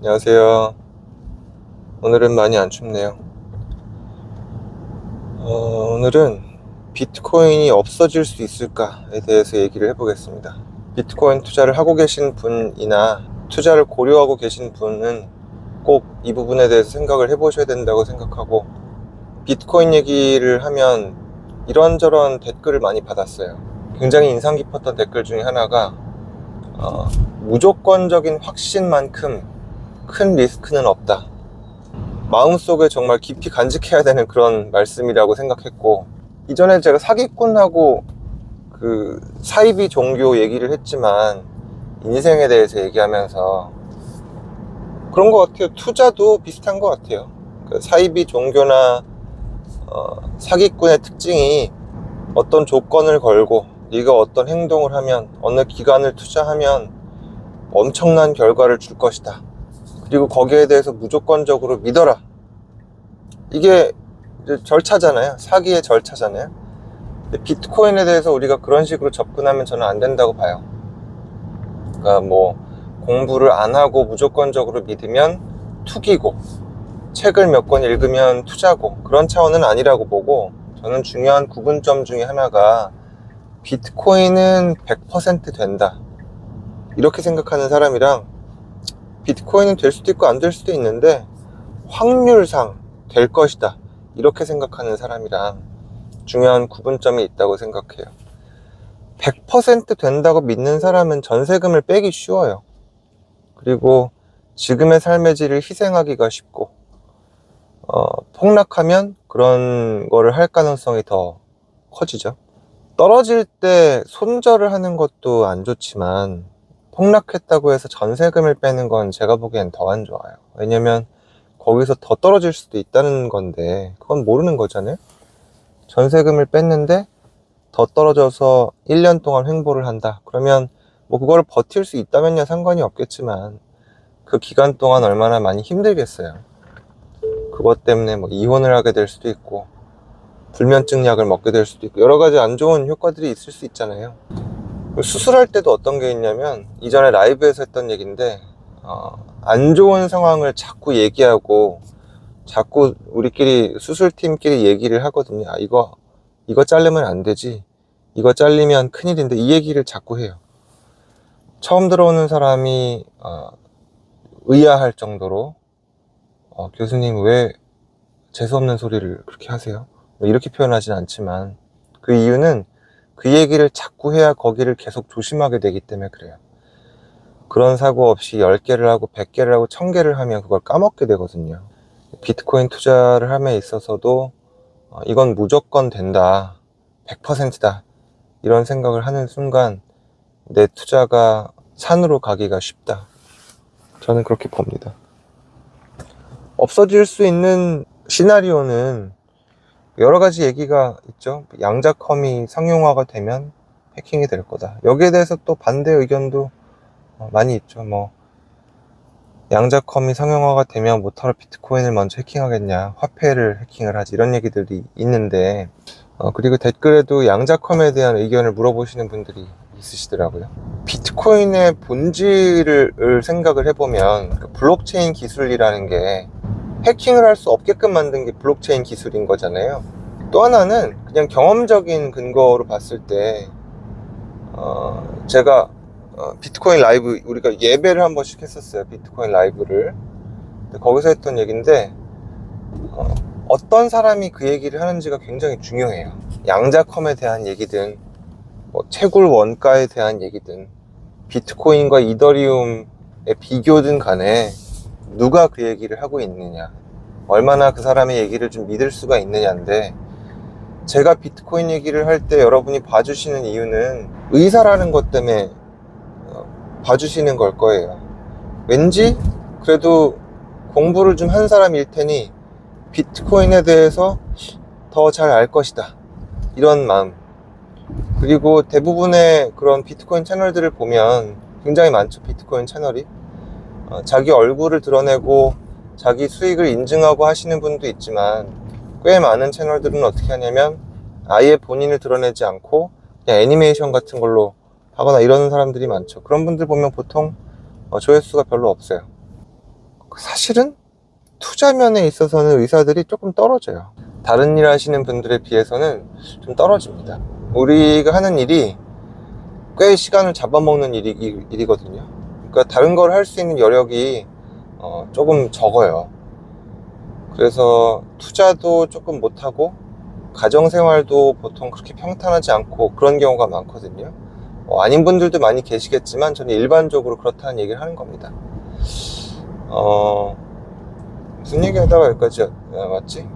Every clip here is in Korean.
안녕하세요. 오늘은 많이 안 춥네요. 오늘은 비트코인이 없어질 수 있을까에 대해서 얘기를 해보겠습니다. 비트코인 투자를 하고 계신 분이나 투자를 고려하고 계신 분은 꼭 이 부분에 대해서 생각을 해보셔야 된다고 생각하고, 비트코인 얘기를 하면 이런저런 댓글을 많이 받았어요. 굉장히 인상 깊었던 댓글 중에 하나가 무조건적인 확신만큼 큰 리스크는 없다, 마음속에 정말 깊이 간직해야 되는 그런 말씀이라고 생각했고, 이전에 제가 사기꾼하고 그 사이비 종교 얘기를 했지만 인생에 대해서 얘기하면서 그런 것 같아요. 투자도 비슷한 것 같아요. 그 사이비 종교나 사기꾼의 특징이 어떤 조건을 걸고 네가 어떤 행동을 하면, 어느 기간을 투자하면 엄청난 결과를 줄 것이다, 그리고 거기에 대해서 무조건적으로 믿어라, 이게 절차잖아요. 사기의 절차잖아요. 근데 비트코인에 대해서 우리가 그런 식으로 접근하면 저는 안 된다고 봐요. 그러니까 뭐 공부를 안 하고 무조건적으로 믿으면 투기고, 책을 몇 권 읽으면 투자고, 그런 차원은 아니라고 보고, 저는 중요한 구분점 중에 하나가 비트코인은 100% 된다, 이렇게 생각하는 사람이랑 비트코인은 될 수도 있고 안 될 수도 있는데 확률상 될 것이다, 이렇게 생각하는 사람이랑 중요한 구분점이 있다고 생각해요. 100% 된다고 믿는 사람은 전세금을 빼기 쉬워요. 그리고 지금의 삶의 질을 희생하기가 쉽고, 폭락하면 그런 거를 할 가능성이 더 커지죠. 떨어질 때 손절을 하는 것도 안 좋지만 폭락했다고 해서 전세금을 빼는 건 제가 보기엔 더 안 좋아요. 왜냐면 거기서 더 떨어질 수도 있다는 건데, 그건 모르는 거잖아요. 전세금을 뺐는데 더 떨어져서 1년 동안 횡보를 한다, 그러면 뭐 그거를 버틸 수 있다면야 상관이 없겠지만 그 기간 동안 얼마나 많이 힘들겠어요. 그것 때문에 뭐 이혼을 하게 될 수도 있고, 불면증 약을 먹게 될 수도 있고, 여러 가지 안 좋은 효과들이 있을 수 있잖아요. 수술할 때도 어떤 게 있냐면, 이전에 라이브에서 했던 얘기인데, 안 좋은 상황을 자꾸 얘기하고, 자꾸 우리끼리 수술팀끼리 얘기를 하거든요. 이거 자르면 안 되지, 이거 잘리면 큰일인데, 이 얘기를 자꾸 해요. 처음 들어오는 사람이 의아할 정도로 교수님 왜 재수없는 소리를 그렇게 하세요? 뭐 이렇게 표현하진 않지만, 그 이유는 그 얘기를 자꾸 해야 거기를 계속 조심하게 되기 때문에 그래요. 그런 사고 없이 10개를 하고 100개를 하고 1000개를 하면 그걸 까먹게 되거든요. 비트코인 투자를 함에 있어서도 이건 무조건 된다, 100%다, 이런 생각을 하는 순간 내 투자가 산으로 가기가 쉽다, 저는 그렇게 봅니다. 없어질 수 있는 시나리오는 여러 가지 얘기가 있죠. 양자컴이 상용화가 되면 해킹이 될 거다. 여기에 대해서 또 반대 의견도 많이 있죠. 뭐 양자컴이 상용화가 되면 뭐하러 비트코인을 먼저 해킹하겠냐, 화폐를 해킹을 하지, 이런 얘기들이 있는데, 그리고 댓글에도 양자컴에 대한 의견을 물어보시는 분들이 있으시더라고요. 비트코인의 본질을 생각을 해보면, 그 블록체인 기술이라는 게 해킹을 할 수 없게끔 만든 게 블록체인 기술인 거잖아요. 또 하나는 그냥 경험적인 근거로 봤을 때, 제가 비트코인 라이브, 우리가 예배를 한 번씩 했었어요. 비트코인 라이브를. 거기서 했던 얘기인데, 어떤 사람이 그 얘기를 하는지가 굉장히 중요해요. 양자컴에 대한 얘기든, 뭐 채굴 원가에 대한 얘기든, 비트코인과 이더리움의 비교든 간에 누가 그 얘기를 하고 있느냐, 얼마나 그 사람의 얘기를 좀 믿을 수가 있느냐인데, 제가 비트코인 얘기를 할 때 여러분이 봐주시는 이유는 의사라는 것 때문에 봐주시는 걸 거예요. 왠지 그래도 공부를 좀 한 사람일 테니 비트코인에 대해서 더 잘 알 것이다, 이런 마음. 그리고 대부분의 그런 비트코인 채널들을 보면 굉장히 많죠. 비트코인 채널이 자기 얼굴을 드러내고 자기 수익을 인증하고 하시는 분도 있지만, 꽤 많은 채널들은 어떻게 하냐면 아예 본인을 드러내지 않고 그냥 애니메이션 같은 걸로 하거나 이러는 사람들이 많죠. 그런 분들 보면 보통 조회수가 별로 없어요. 사실은 투자면에 있어서는 의사들이 조금 떨어져요. 다른 일 하시는 분들에 비해서는 좀 떨어집니다. 우리가 하는 일이 꽤 시간을 잡아먹는 일이거든요. 그러니까 다른 걸 할 수 있는 여력이 조금 적어요. 그래서 투자도 조금 못하고 가정생활도 보통 그렇게 평탄하지 않고 그런 경우가 많거든요. 아닌 분들도 많이 계시겠지만 저는 일반적으로 그렇다는 얘기를 하는 겁니다. 무슨 얘기 하다가 여기까지 왔지?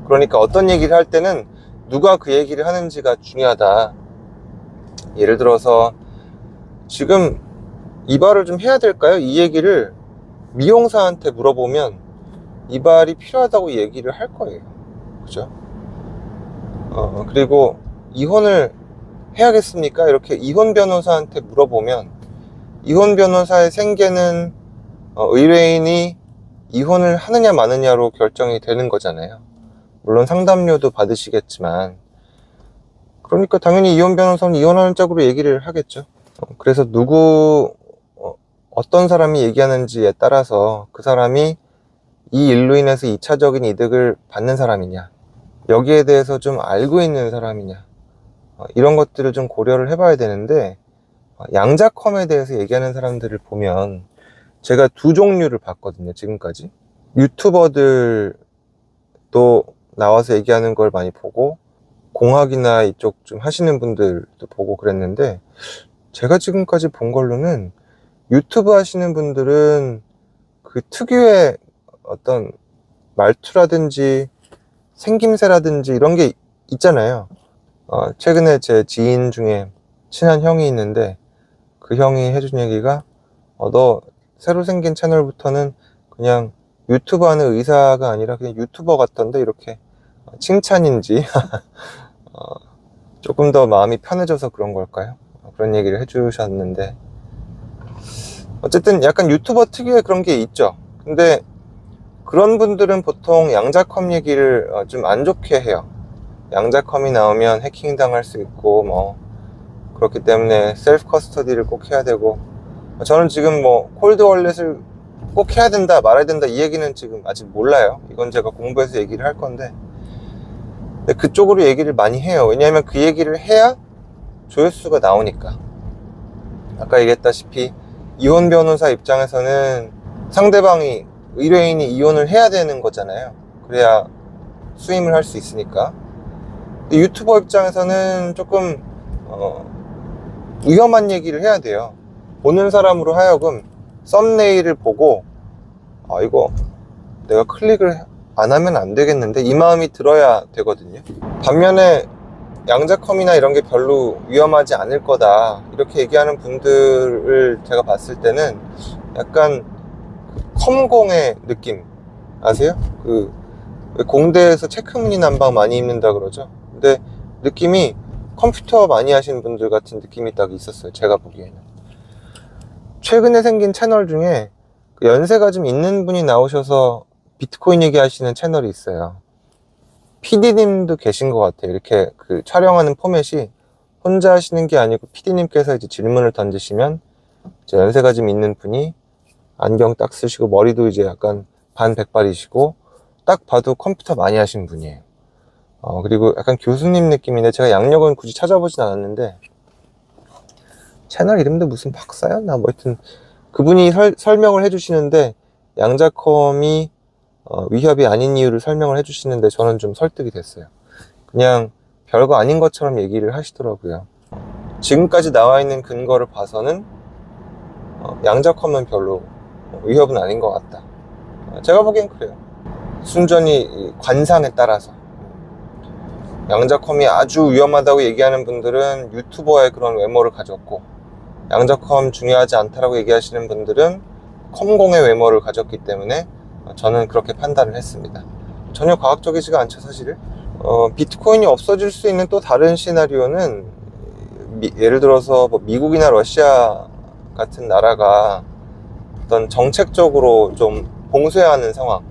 그러니까 어떤 얘기를 할 때는 누가 그 얘기를 하는지가 중요하다. 예를 들어서 지금 이발을 좀 해야 될까요? 이 얘기를 미용사한테 물어보면 이발이 필요하다고 얘기를 할 거예요. 그죠? 그리고 이혼을 해야겠습니까? 이렇게 이혼 변호사한테 물어보면 이혼 변호사의 생계는 의뢰인이 이혼을 하느냐 마느냐로 결정이 되는 거잖아요. 물론 상담료도 받으시겠지만, 그러니까 당연히 이혼 변호사는 이혼하는 쪽으로 얘기를 하겠죠. 그래서 어떤 사람이 얘기하는지에 따라서 그 사람이 이 일로 인해서 2차적인 이득을 받는 사람이냐, 여기에 대해서 좀 알고 있는 사람이냐, 이런 것들을 좀 고려를 해봐야 되는데, 양자컴에 대해서 얘기하는 사람들을 보면 제가 두 종류를 봤거든요, 지금까지. 유튜버들도 나와서 얘기하는 걸 많이 보고, 공학이나 이쪽 좀 하시는 분들도 보고 그랬는데, 제가 지금까지 본 걸로는 유튜브 하시는 분들은 그 특유의 어떤 말투라든지 생김새라든지 이런 게 있잖아요. 최근에 제 지인 중에 친한 형이 있는데 그 형이 해준 얘기가 너 새로 생긴 채널부터는 그냥 유튜브 하는 의사가 아니라 그냥 유튜버 같던데, 이렇게 칭찬인지 조금 더 마음이 편해져서 그런 걸까요? 그런 얘기를 해주셨는데, 어쨌든 약간 유튜버 특유의 그런 게 있죠. 근데 그런 분들은 보통 양자컴 얘기를 좀 안 좋게 해요. 양자컴이 나오면 해킹 당할 수 있고 그렇기 때문에 셀프 커스터디를 꼭 해야 되고, 저는 지금 콜드 월렛을 꼭 해야 된다 말아야 된다 이 얘기는 지금 아직 몰라요. 이건 제가 공부해서 얘기를 할 건데, 근데 그쪽으로 얘기를 많이 해요. 왜냐하면 그 얘기를 해야 조회수가 나오니까. 아까 얘기했다시피 이혼 변호사 입장에서는 상대방이, 의뢰인이 이혼을 해야 되는 거잖아요. 그래야 수임을 할 수 있으니까. 근데 유튜버 입장에서는 조금 위험한 얘기를 해야 돼요. 보는 사람으로 하여금 썸네일을 보고 이거 내가 클릭을 안 하면 안 되겠는데, 이 마음이 들어야 되거든요. 반면에 양자컴이나 이런 게 별로 위험하지 않을 거다 이렇게 얘기하는 분들을 제가 봤을 때는 약간 컴공의 느낌 아세요? 공대에서 체크무늬 난방 많이 입는다 그러죠. 근데 느낌이 컴퓨터 많이 하시는 분들 같은 느낌이 딱 있었어요, 제가 보기에는. 최근에 생긴 채널 중에 연세가 좀 있는 분이 나오셔서 비트코인 얘기하시는 채널이 있어요. PD님도 계신 것 같아요. 이렇게 촬영하는 포맷이 혼자 하시는 게 아니고 PD님께서 이제 질문을 던지시면 이제 연세가 좀 있는 분이 안경 딱 쓰시고 머리도 이제 약간 반백발이시고 딱 봐도 컴퓨터 많이 하신 분이에요. 그리고 약간 교수님 느낌인데, 제가 양력은 굳이 찾아보진 않았는데 채널 이름도 무슨 박사였나 하여튼 그분이 설명을 해주시는데, 양자컴이 위협이 아닌 이유를 설명을 해주시는데 저는 좀 설득이 됐어요. 그냥 별거 아닌 것처럼 얘기를 하시더라고요. 지금까지 나와 있는 근거를 봐서는 양자컴은 별로 위협은 아닌 것 같다. 제가 보기엔 그래요. 순전히 관상에 따라서. 양자컴이 아주 위험하다고 얘기하는 분들은 유튜버의 그런 외모를 가졌고, 양자컴 중요하지 않다라고 얘기하시는 분들은 컴공의 외모를 가졌기 때문에 저는 그렇게 판단을 했습니다. 전혀 과학적이지가 않죠, 사실. 비트코인이 없어질 수 있는 또 다른 시나리오는 예를 들어서 미국이나 러시아 같은 나라가 어떤 정책적으로 좀 봉쇄하는 상황.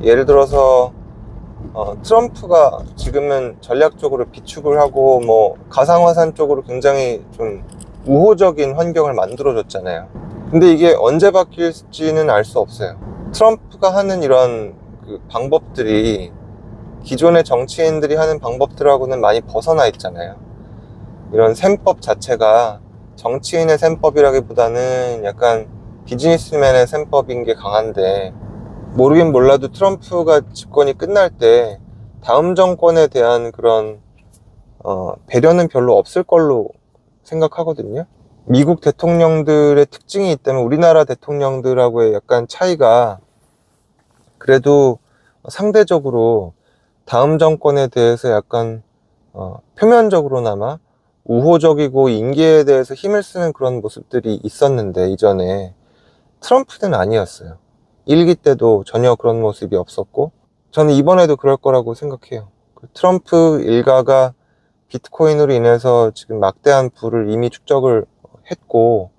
예를 들어서 트럼프가 지금은 전략적으로 비축을 하고 가상화산 쪽으로 굉장히 좀 우호적인 환경을 만들어 줬잖아요. 근데 이게 언제 바뀔지는 알 수 없어요. 트럼프가 하는 이런 그 방법들이 기존의 정치인들이 하는 방법들하고는 많이 벗어나 있잖아요. 이런 셈법 자체가 정치인의 셈법이라기보다는 약간 비즈니스맨의 셈법인 게 강한데, 모르긴 몰라도 트럼프가 집권이 끝날 때 다음 정권에 대한 그런 배려는 별로 없을 걸로 생각하거든요. 미국 대통령들의 특징이 있다면 우리나라 대통령들하고의 약간 차이가, 그래도 상대적으로 다음 정권에 대해서 약간 표면적으로나마 우호적이고 인기에 대해서 힘을 쓰는 그런 모습들이 있었는데, 이전에 트럼프는 아니었어요. 1기 때도 전혀 그런 모습이 없었고, 저는 이번에도 그럴 거라고 생각해요. 트럼프 일가가 비트코인으로 인해서 지금 막대한 부를 이미 축적을 했고,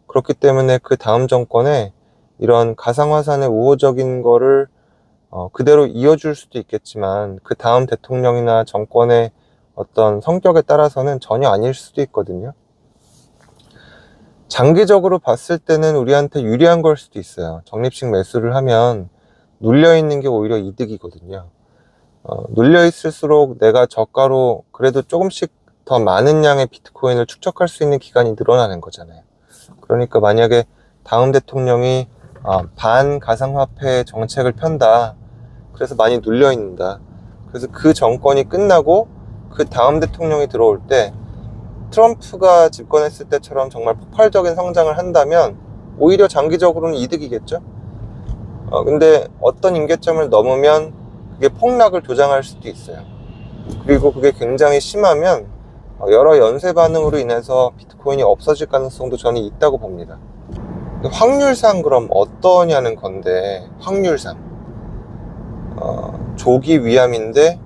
그렇기 때문에 그 다음 정권에 이런 가상화산의 우호적인 거를 그대로 이어줄 수도 있겠지만, 그 다음 대통령이나 정권의 어떤 성격에 따라서는 전혀 아닐 수도 있거든요. 장기적으로 봤을 때는 우리한테 유리한 걸 수도 있어요. 적립식 매수를 하면 눌려있는 게 오히려 이득이거든요. 눌려있을수록 내가 저가로 그래도 조금씩 더 많은 양의 비트코인을 축적할 수 있는 기간이 늘어나는 거잖아요. 그러니까 만약에 다음 대통령이 반가상화폐 정책을 편다, 그래서 많이 눌려있는다, 그래서 그 정권이 끝나고 그 다음 대통령이 들어올 때 트럼프가 집권했을 때처럼 정말 폭발적인 성장을 한다면 오히려 장기적으로는 이득이겠죠. 근데 어떤 임계점을 넘으면 그게 폭락을 조장할 수도 있어요. 그리고 그게 굉장히 심하면 여러 연쇄 반응으로 인해서 비트코인이 없어질 가능성도 저는 있다고 봅니다. 확률상 그럼 어떠냐는 건데, 확률상 조기 위암인데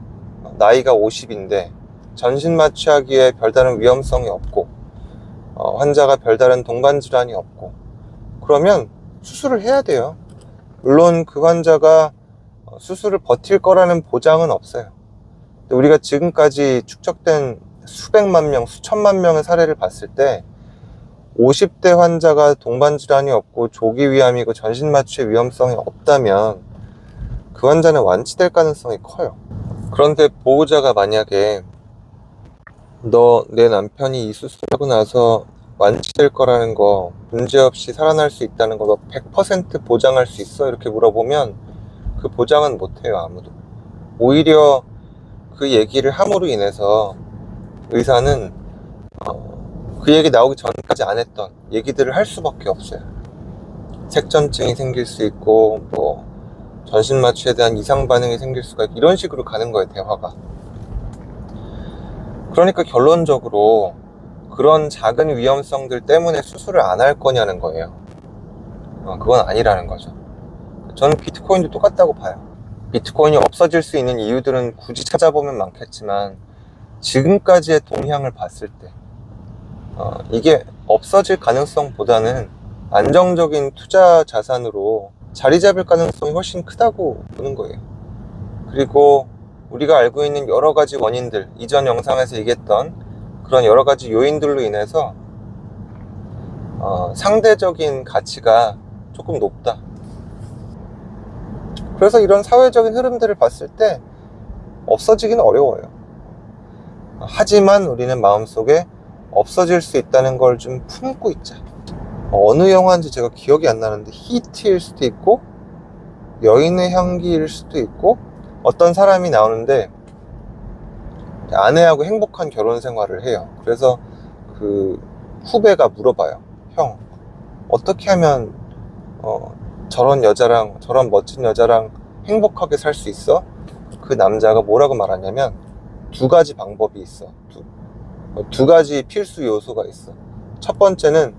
나이가 50인데 전신 마취하기에 별다른 위험성이 없고, 환자가 별다른 동반 질환이 없고, 그러면 수술을 해야 돼요. 물론 그 환자가 수술을 버틸 거라는 보장은 없어요. 우리가 지금까지 축적된 수백만 명, 수천만 명의 사례를 봤을 때 50대 환자가 동반 질환이 없고 조기 위암이고 전신 마취의 위험성이 없다면 그 환자는 완치될 가능성이 커요. 그런데 보호자가 만약에 너 내 남편이 이 수술하고 나서 완치될 거라는 거, 문제없이 살아날 수 있다는 거 너 100% 보장할 수 있어? 이렇게 물어보면 그 보장은 못해요, 아무도. 오히려 그 얘기를 함으로 인해서 의사는 그 얘기 나오기 전까지 안 했던 얘기들을 할 수밖에 없어요. 색전증이 생길 수 있고, 뭐 전신마취에 대한 이상 반응이 생길 수가 있고, 이런 식으로 가는 거예요, 대화가. 그러니까 결론적으로 그런 작은 위험성들 때문에 수술을 안 할 거냐는 거예요. 그건 아니라는 거죠. 저는 비트코인도 똑같다고 봐요. 비트코인이 없어질 수 있는 이유들은 굳이 찾아보면 많겠지만, 지금까지의 동향을 봤을 때 이게 없어질 가능성보다는 안정적인 투자 자산으로 자리 잡을 가능성이 훨씬 크다고 보는 거예요. 그리고 우리가 알고 있는 여러 가지 원인들, 이전 영상에서 얘기했던 그런 여러 가지 요인들로 인해서 상대적인 가치가 조금 높다. 그래서 이런 사회적인 흐름들을 봤을 때 없어지기는 어려워요. 하지만 우리는 마음속에 없어질 수 있다는 걸 좀 품고 있자. 어느 영화인지 제가 기억이 안 나는데 히트일 수도 있고 여인의 향기일 수도 있고, 어떤 사람이 나오는데 아내하고 행복한 결혼 생활을 해요. 그래서 그 후배가 물어봐요. 형, 어떻게 하면 저런 여자랑, 저런 멋진 여자랑 행복하게 살 수 있어? 그 남자가 뭐라고 말하냐면, 두 가지 방법이 있어. 두 가지 필수 요소가 있어. 첫 번째는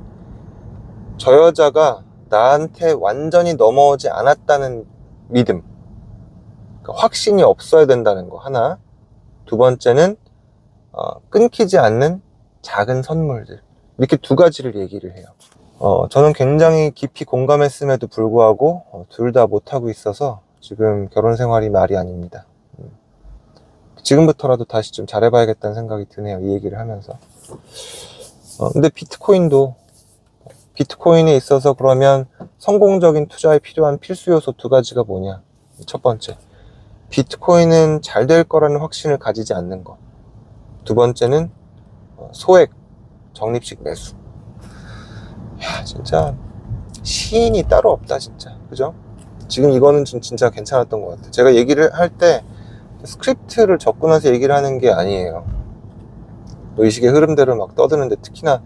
저 여자가 나한테 완전히 넘어오지 않았다는 믿음, 그러니까 확신이 없어야 된다는 거 하나. 두 번째는 끊기지 않는 작은 선물들. 이렇게 두 가지를 얘기를 해요. 저는 굉장히 깊이 공감했음에도 불구하고 둘 다 못하고 있어서 지금 결혼 생활이 말이 아닙니다. 지금부터라도 다시 좀 잘해봐야겠다는 생각이 드네요, 이 얘기를 하면서. 근데 비트코인도 비트코인에 있어서 그러면 성공적인 투자에 필요한 필수 요소 두 가지가 뭐냐? 첫 번째, 비트코인은 잘 될 거라는 확신을 가지지 않는 것. 두 번째는 소액 적립식 매수. 야, 진짜 시인이 따로 없다, 진짜. 그죠? 지금 이거는 진짜 괜찮았던 것 같아요. 제가 얘기를 할 때 스크립트를 접근해서 얘기를 하는 게 아니에요. 의식의 흐름대로 막 떠드는데, 특히나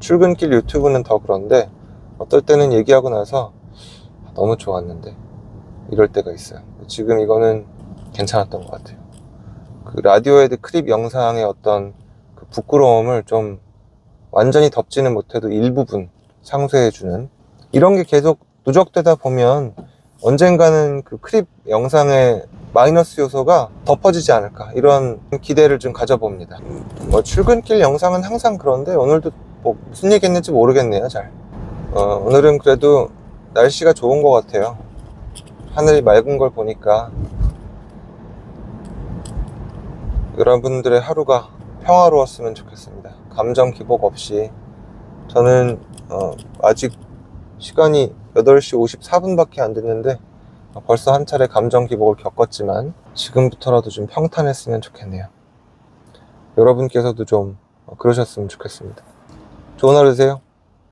출근길 유튜브는 더 그런데, 어떨 때는 얘기하고 나서 너무 좋았는데 이럴 때가 있어요. 지금 이거는 괜찮았던 것 같아요. 그 라디오헤드 크립 영상의 어떤 그 부끄러움을 좀 완전히 덮지는 못해도 일부분 상쇄해주는, 이런 게 계속 누적되다 보면 언젠가는 그 크립 영상의 마이너스 요소가 덮어지지 않을까, 이런 기대를 좀 가져봅니다. 뭐 출근길 영상은 항상 그런데 오늘도 뭐 무슨 얘기 했는지 모르겠네요. 잘 오늘은 그래도 날씨가 좋은 것 같아요. 하늘이 맑은 걸 보니까 여러분들의 하루가 평화로웠으면 좋겠습니다. 감정 기복 없이. 저는 아직 시간이 8시 54분밖에 안 됐는데 벌써 한 차례 감정 기복을 겪었지만 지금부터라도 좀 평탄했으면 좋겠네요. 여러분께서도 좀 그러셨으면 좋겠습니다. 좋은 하루 되세요.